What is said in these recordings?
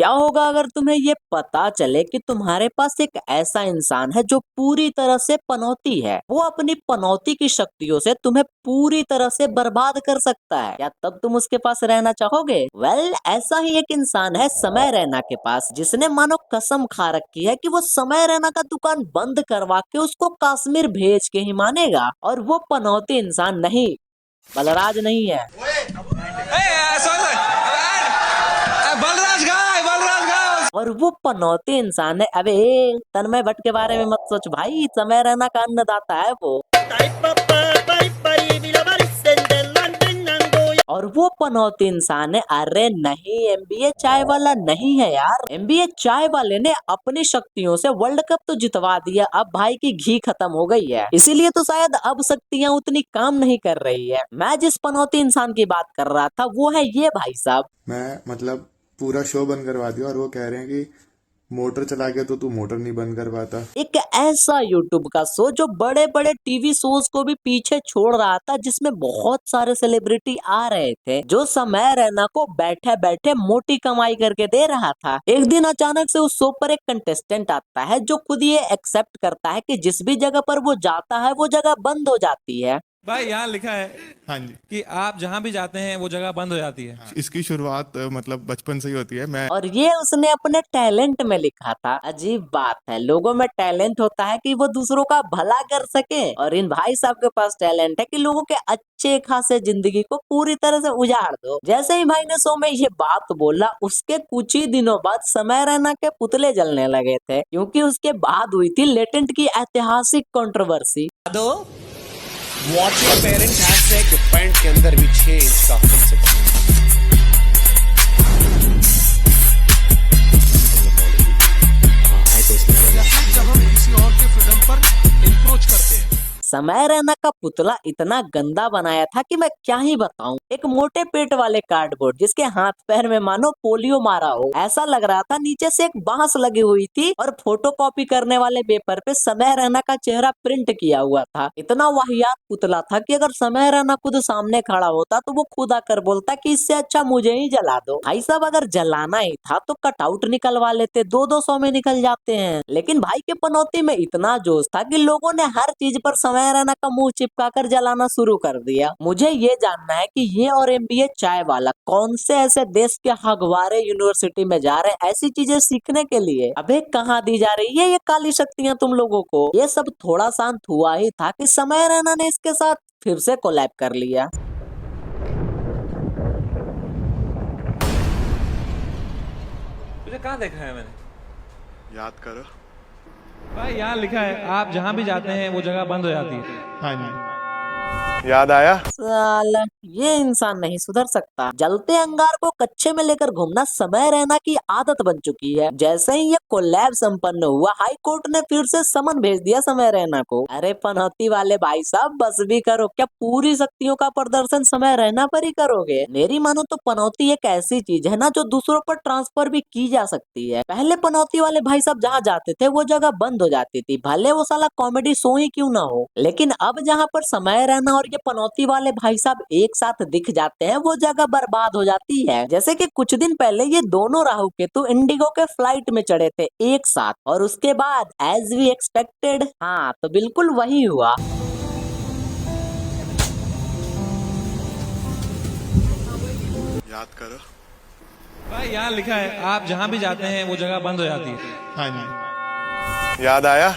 क्या होगा अगर तुम्हें ये पता चले कि तुम्हारे पास एक ऐसा इंसान है जो पूरी तरह से पनौती है, वो अपनी पनौती की शक्तियों से तुम्हें पूरी तरह से बर्बाद कर सकता है। क्या तब तुम उसके पास रहना चाहोगे? ऐसा ही एक इंसान है समय रैना के पास, जिसने मानो कसम खा रखी है कि वो समय रैना का दुकान बंद करवा के उसको कश्मीर भेज के ही मानेगा। और वो पनौती इंसान नहीं, बलराज नहीं है। और वो पनौती इंसान है, अबे तन्मय भट्ट के बारे में मत सोच भाई, समय रैना का अन्नदाता है वो। और वो पनौती इंसान है, अरे नहीं, एमबीए चाय वाला नहीं है यार। एमबीए चाय वाले ने अपनी शक्तियों से वर्ल्ड कप तो जितवा दिया, अब भाई की घी खत्म हो गई है, इसीलिए तो शायद अब शक्तियां उतनी काम नहीं कर रही है। मैं जिस पनौती इंसान की बात कर रहा था वो है ये भाई साहब। मैं मतलब पूरा शो बंद करवा दिया और वो कह रहे हैं कि मोटर चला गया तो तू मोटर नहीं बंद कर पाता। एक ऐसा यूट्यूब का शो जो बड़े बड़े टीवी शोज को भी पीछे छोड़ रहा था, जिसमें बहुत सारे सेलिब्रिटी आ रहे थे, जो समय रैना को बैठे बैठे मोटी कमाई करके दे रहा था। एक दिन अचानक से उस शो पर एक कंटेस्टेंट आता है जो खुद ये एक्सेप्ट करता है कि जिस भी जगह पर वो जाता है वो जगह बंद हो जाती है। भाई यहाँ लिखा है हाँ जी, कि आप जहाँ भी जाते हैं वो जगह बंद हो जाती है। इसकी शुरुआत मतलब बचपन से ही होती है। मैं और ये उसने अपने टैलेंट में लिखा था। अजीब बात है, लोगों में टैलेंट होता है कि वो दूसरों का भला कर सके, और इन भाई साहब के पास टैलेंट है कि लोगों के अच्छे खासे जिंदगी को पूरी तरह से उजाड़ दो। जैसे ही भाई ने शो में ये बात बोला, उसके कुछ ही दिनों बाद समय रैना के पुतले जलने लगे थे, क्योंकि उसके बाद हुई थी लेटेंट की ऐतिहासिक controversy. What your parents have said, जो पैंट के अंदर भी 6 इंच का कम से जब हम किसी और के फ्रीडम पर इंक्रोच करते हैं। समय रैना का पुतला इतना गंदा बनाया था कि मैं क्या ही बताऊं। एक मोटे पेट वाले कार्डबोर्ड जिसके हाथ पैर में मानो पोलियो मारा हो, ऐसा लग रहा था। नीचे से एक बांस लगी हुई थी और फोटोकॉपी करने वाले पेपर पे समय रैना का चेहरा प्रिंट किया हुआ था। इतना वाहियात पुतला था कि अगर समय रैना खुद सामने खड़ा होता तो वो खुद आकर बोलता कि इससे अच्छा मुझे ही जला दो। भाई साहब, अगर जलाना ही था तो कटआउट निकलवा लेते, 200 में निकल जाते हैं। लेकिन भाई के पनौती में इतना जोश था कि लोगों ने हर चीज पर समय रैना का मुंह चिपकाकर जलाना शुरू कर दिया। मुझे ये जानना है कि ये और एमबीए चाय वाला कौन से ऐसे देश के हगवारे यूनिवर्सिटी में जा रहे हैं ऐसी चीजें सीखने के लिए। अबे कहाँ दी जा रही है ये काली शक्तियां तुम लोगों को? ये सब थोड़ा शांत हुआ ही था कि समय रैना ने इसके साथ फिर से कोलैब कर लिया। तुझे कहाँ देखा है मैंने? याद करो। भाई यहाँ लिखा है आप जहाँ भी जाते हैं वो जगह बंद हो जाती है। हाँ जी, याद आया। साला ये इंसान नहीं सुधर सकता। जलते अंगार को कच्चे में लेकर घूमना समय रैना की आदत बन चुकी है। जैसे ही ये कोलैब संपन्न हुआ, हाई कोर्ट ने फिर से समन भेज दिया समय रैना को। अरे पनौती वाले भाई साहब, बस भी करो। क्या पूरी शक्तियों का प्रदर्शन समय रैना पर ही करोगे? मेरी मानो तो पनौती एक ऐसी चीज है ना जो दूसरों पर ट्रांसफर भी की जा सकती है। पहले पनौती वाले भाई साहब जहाँ जाते थे वो जगह बंद हो जाती थी, भले वो साला कॉमेडी शो ही क्यों ना हो। लेकिन अब जहाँ पर समय रैना और ये पनौती वाले भाई साहब एक साथ दिख जाते हैं, वो जगह बर्बाद हो जाती है। जैसे कि कुछ दिन पहले ये दोनों राहु केतु इंडिगो के फ्लाइट में चढ़े थे एक साथ, और उसके बाद एज वी एक्सपेक्टेड, हाँ तो बिल्कुल वही हुआ। याद करो। भाई यहाँ लिखा है आप जहाँ भी जाते हैं वो जगह बंद हो जाती है। हाँ जी, याद आया।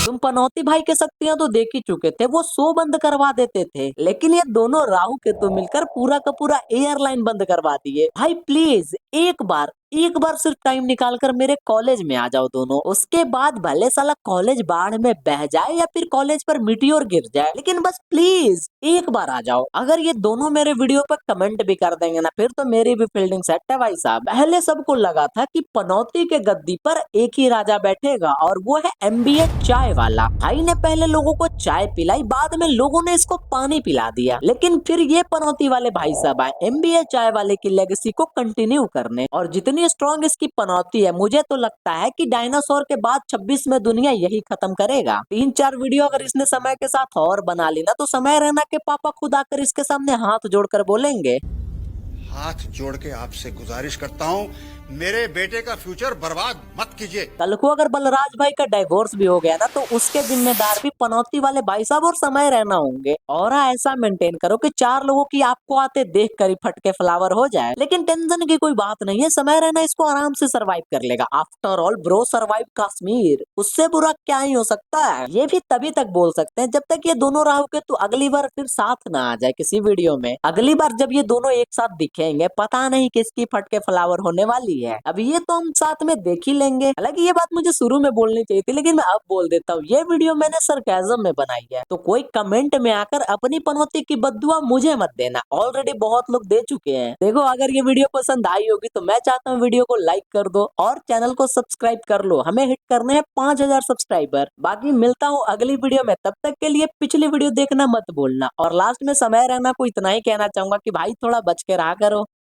तुम पनौती भाई के शक्तियां तो देख ही चुके थे, वो शो बंद करवा देते थे। लेकिन ये दोनों राहु केतु मिलकर पूरा का पूरा एयरलाइन बंद करवा दिए। भाई प्लीज एक बार सिर्फ टाइम निकाल कर मेरे कॉलेज में आ जाओ दोनों। उसके बाद भले साला कॉलेज बाढ़ में बह जाए या फिर कॉलेज पर मीटियोर गिर जाए, लेकिन बस प्लीज एक बार आ जाओ। अगर ये दोनों मेरे वीडियो पर कमेंट भी कर देंगे ना, फिर तो मेरी भी फील्डिंग सेट है भाई साहब। पहले सबको लगा था कि पनौती के गद्दी पर एक ही राजा बैठेगा और वो है एमबीए चाय वाला। भाई ने पहले लोगों को चाय पिलाई, बाद में लोगों ने इसको पानी पिला दिया। लेकिन फिर ये पनौती वाले भाई साहब आए एमबीए चाय वाले की लेगेसी को कंटिन्यू करने, और जितनी इतनी स्ट्रॉन्ग इसकी पनौती है, मुझे तो लगता है कि डायनासोर के बाद 26 में दुनिया यही खत्म करेगा। 3-4 वीडियो अगर इसने समय के साथ और बना ली ना तो समय रैना के पापा खुद आकर इसके सामने हाथ जोड़कर बोलेंगे, हाथ जोड़ के आपसे गुजारिश करता हूँ, मेरे बेटे का फ्यूचर बर्बाद मत कीजिए। कल को अगर बलराज भाई का डाइवोर्स भी हो गया ना तो उसके जिम्मेदार भी पनौती वाले भाई साहब और समय रहना होंगे। और ऐसा मेंटेन करो कि 4 लोगों की आपको आते देख कर ही फटके फ्लावर हो जाए। लेकिन टेंशन की कोई बात नहीं है, समय रहना इसको आराम से सरवाइव कर लेगा। After all bro survive Kashmir, उससे बुरा क्या ही हो सकता है। ये भी तभी तक बोल सकते हैं जब तक ये दोनों राहु के तो अगली बार फिर साथ ना आ जाए किसी वीडियो में। अगली बार जब ये दोनों एक साथ दिखेंगे पता नहीं किसकी फटके फ्लावर होने वाली है। अब ये तो हम साथ में देख ही लेंगे। हालांकि ये बात मुझे शुरू में बोलनी चाहिए थी लेकिन मैं अब बोल देता हूँ, ये वीडियो मैंने सरकाज़म में बनाई है, तो कोई कमेंट में आकर अपनी पनौती की बद्दुआ मुझे मत देना। ऑलरेडी बहुत लोग दे चुके हैं। देखो अगर ये वीडियो पसंद आई होगी तो मैं चाहता हूँ वीडियो को लाइक कर दो और चैनल को सब्सक्राइब कर लो। हमें हिट करने हैं 5000 सब्सक्राइबर। बाकी मिलता हूँ अगली वीडियो में, तब तक के लिए पिछली वीडियो देखना मत भूलना। और लास्ट में समय रहना को इतना ही कहना चाहूंगा कि भाई थोड़ा बच के रहा करो।